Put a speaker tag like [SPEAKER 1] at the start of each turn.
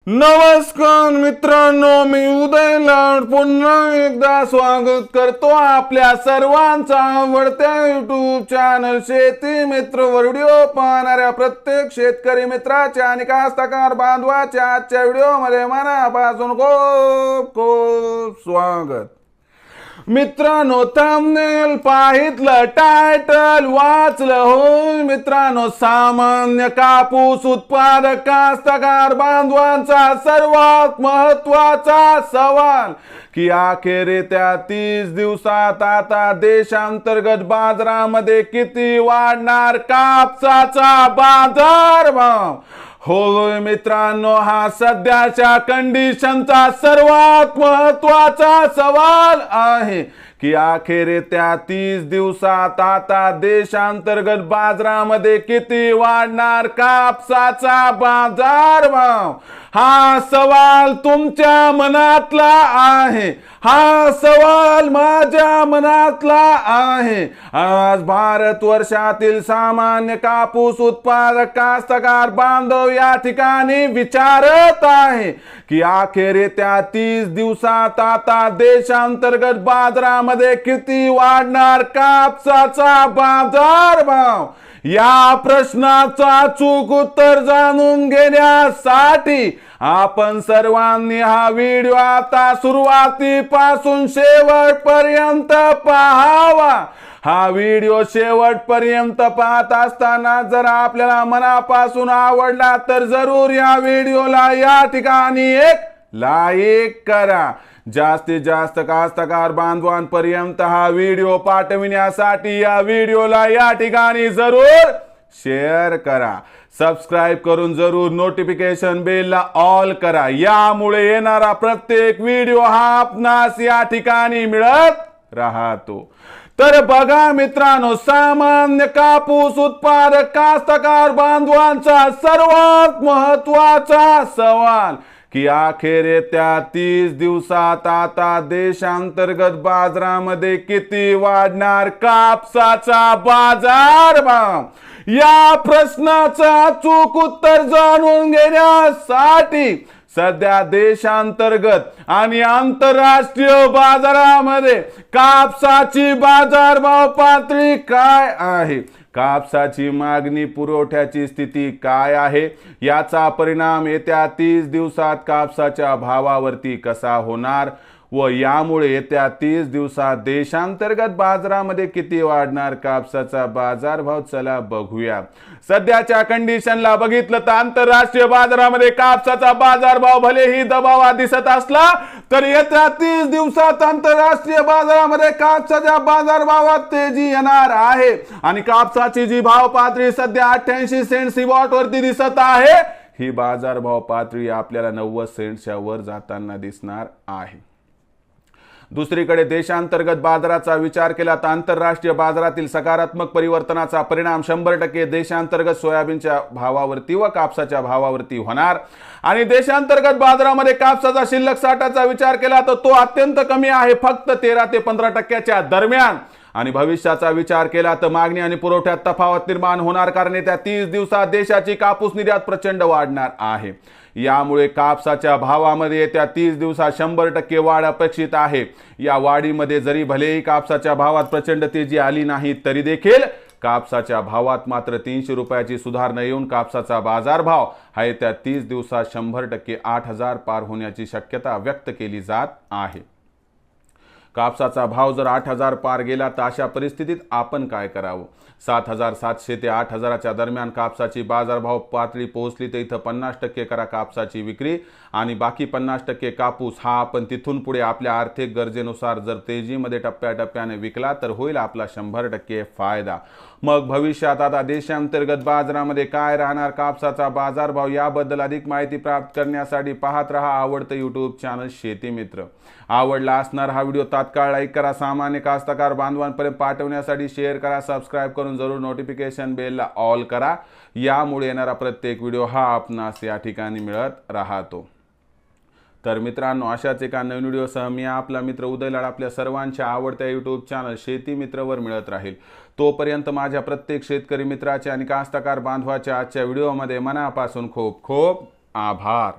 [SPEAKER 1] नमस्कार मित्रांनो, मी उदय लाड पुन्हा एकदा स्वागत करतो आपल्या सर्वांचा आवडत्या युट्यूब चॅनल शेती मित्र वर व्हिडिओ पाहणाऱ्या प्रत्येक शेतकरी मित्राच्या आणि कास्तकार बांधवाच्या आजच्या व्हिडिओमध्ये मनापासून खूप खूप स्वागत। मित्रांनो, थंबनेल पाहितलं, टायटल वाचलं होय मित्रांनो। सामान्य कापूस उत्पादक कास्तकार बांधवांचा सर्वात महत्त्वाचा सवाल की अखेर येत्या 30 दिवसात आता देशांतर्गत बाजारामध्ये किती वाढणार कापसाचा बाजारभाव। होय मित्रांनो, हा सध्याच्या कंडिशनचा सर्वात महत्त्वाचा सवाल आहे की अखेर येत्या 30 दिवसात आता देशांतर्गत बाजारामध्ये किती वाढणार कापसाचा बाजारभाव। हा सवाल तुमच्या मनातला आहे, हा सवाल माझ्या मनातला आहे। आज भारतवर्षातील सामान्य कापूस उत्पादक कास्तकार बांधव या ठिकाणी विचारत आहे की अखेर येत्या 30 दिवसात आता देशांतर्गत बाजारामध्ये किती वाढणार कापसाचा बाजारभाव। या प्रश्नाचा अचूक उत्तर जाणून घेण्यासाठी आपण सर्वांनी हा व्हिडिओ आता सुरुवातीपासून शेवटपर्यंत पाहावा। हा व्हिडिओ शेवटपर्यंत पाहत असताना जर आपल्याला मनापासून आवडला तर जरूर या व्हिडिओला या ठिकाणी एक लाईक करा। जास्तीत जास्त कास्तकार बांधवांपर्यंत हा व्हिडिओ पाठविण्यासाठी या व्हिडिओला या ठिकाणी जरूर शेअर करा। सबस्क्राइब करून जरूर नोटिफिकेशन बेलला ऑल करा, यामुळे येणारा प्रत्येक व्हिडिओ हा आपणास या ठिकाणी मिळत राहतो। तर बघा मित्रांनो, सामान्य कापूस उत्पादक कास्तकार बांधवांचा सर्वात महत्त्वाचा सवाल की अखेर येत्या 30 दिवसात आता देशांतर्गत बाजारामध्ये किती वाढणार कापसाचा बाजारभाव। या प्रश्नाचं अचूक उत्तर जाणून घेण्यासाठी सध्या देशांतर्गत आणि आंतरराष्ट्रीय बाजारामध्ये कापसाची बाजारभाव पातळी काय आहे, कापसाची मागणी पुरवठ्याची स्थिती काय आहे, याचा परिणाम येत्या 30 दिवसात कापसाच्या भावावरती कसा होणार व यामुळे येत्या 30 दिवसात देशांतर्गत बाजारामध्ये किती वाढणार कापसाचा बाजारभाव, चला बघूया। सध्याच्या कंडिशनला बघितलं तर आंतरराष्ट्रीय बाजारामध्ये कापसाचा बाजारभाव भलेही दबावात दिसत असला तर येत्या 30 दिवसात आंतरराष्ट्रीय बाजारामध्ये कापसाच्या बाजारभावात तेजी येणार आहे आणि कापसाची जी भाव पातळी सध्या 88 सेंट सीबॉट वरती दिसत आहे, ही बाजारभाव पातळी आपल्याला 90 सेंटच्या वर जाताना दिसणार आहे। दुसरीकडे देशांतर्गत बाजाराचा विचार केला तर आंतरराष्ट्रीय बाजारातील सकारात्मक परिवर्तनाचा परिणाम 100% देशांतर्गत सोयाबीनच्या भावावरती व कापसाच्या भावावरती होणार आणि देशांतर्गत बाजारामध्ये कापसाचा शिल्लक साठाचा विचार केला तर तो अत्यंत कमी आहे, फक्त 13 ते 15% दरम्यान। आणि भविष्याचा विचार केला तर मागणी आणि पुरवठ्यात तफावत निर्माण होणार, कारण येत्या 30 दिवसात देशाची कापूस निर्यात प्रचंड वाढणार आहे। यामुळे कापसाच्या भावामध्ये येत्या 30 दिवसात 100% वाढ अपेक्षित आहे। या वाढीमध्ये जरी भलेही कापसाच्या भावात प्रचंड तेजी आली नाही तरी देखील कापसाच्या भावात मात्र 300 रुपयाची सुधारणा येऊन कापसाचा बाजारभाव हा येत्या 30 दिवसात 100% 8,000 पार होण्याची शक्यता व्यक्त केली जात आहे। कापसाचा भाव जर 8,000 पार गेला तर अशा परिस्थितीत आपण काय करावं। 7,700 ते 8,000च्या दरम्यान कापसाची बाजारभाव पातळी पोहोचली तर इथं 50% करा कापसाची विक्री आणि बाकी 50% कापूस हा आपण तिथून पुढे आपल्या आर्थिक गरजेनुसार जर तेजीमध्ये टप्प्याटप्प्याने विकला तर होईल आपला 100% फायदा। मग भविष्यात आता देशांतर्गत बाजारामध्ये काय राहणार कापसाचा बाजारभाव, याबद्दल अधिक माहिती प्राप्त करण्यासाठी पाहत रहा आवडतं यूट्यूब चॅनल शेती मित्र। आवडला असणार हा व्हिडिओ तात्काळ लाईक करा, सामान्य कास्तकार बांधवांपर्यंत पाठवण्यासाठी शेअर करा, सबस्क्राइब करून जरूर नोटिफिकेशन बेलला ऑल करा, यामुळे येणारा प्रत्येक व्हिडिओ हा आपणास या ठिकाणी मिळत राहतो। तर मित्रांनो, अशाच एका नवीन व्हिडिओसह मी आपला मित्र उदय लाड आपल्या सर्वांच्या आवडत्या यूट्यूब चॅनल शेती मित्रवर मिळत राहील। तोपर्यंत माझ्या प्रत्येक शेतकरी मित्राच्या आणि कास्तकार बांधवाच्या आजच्या व्हिडिओमध्ये मनापासून खूप खूप आभार।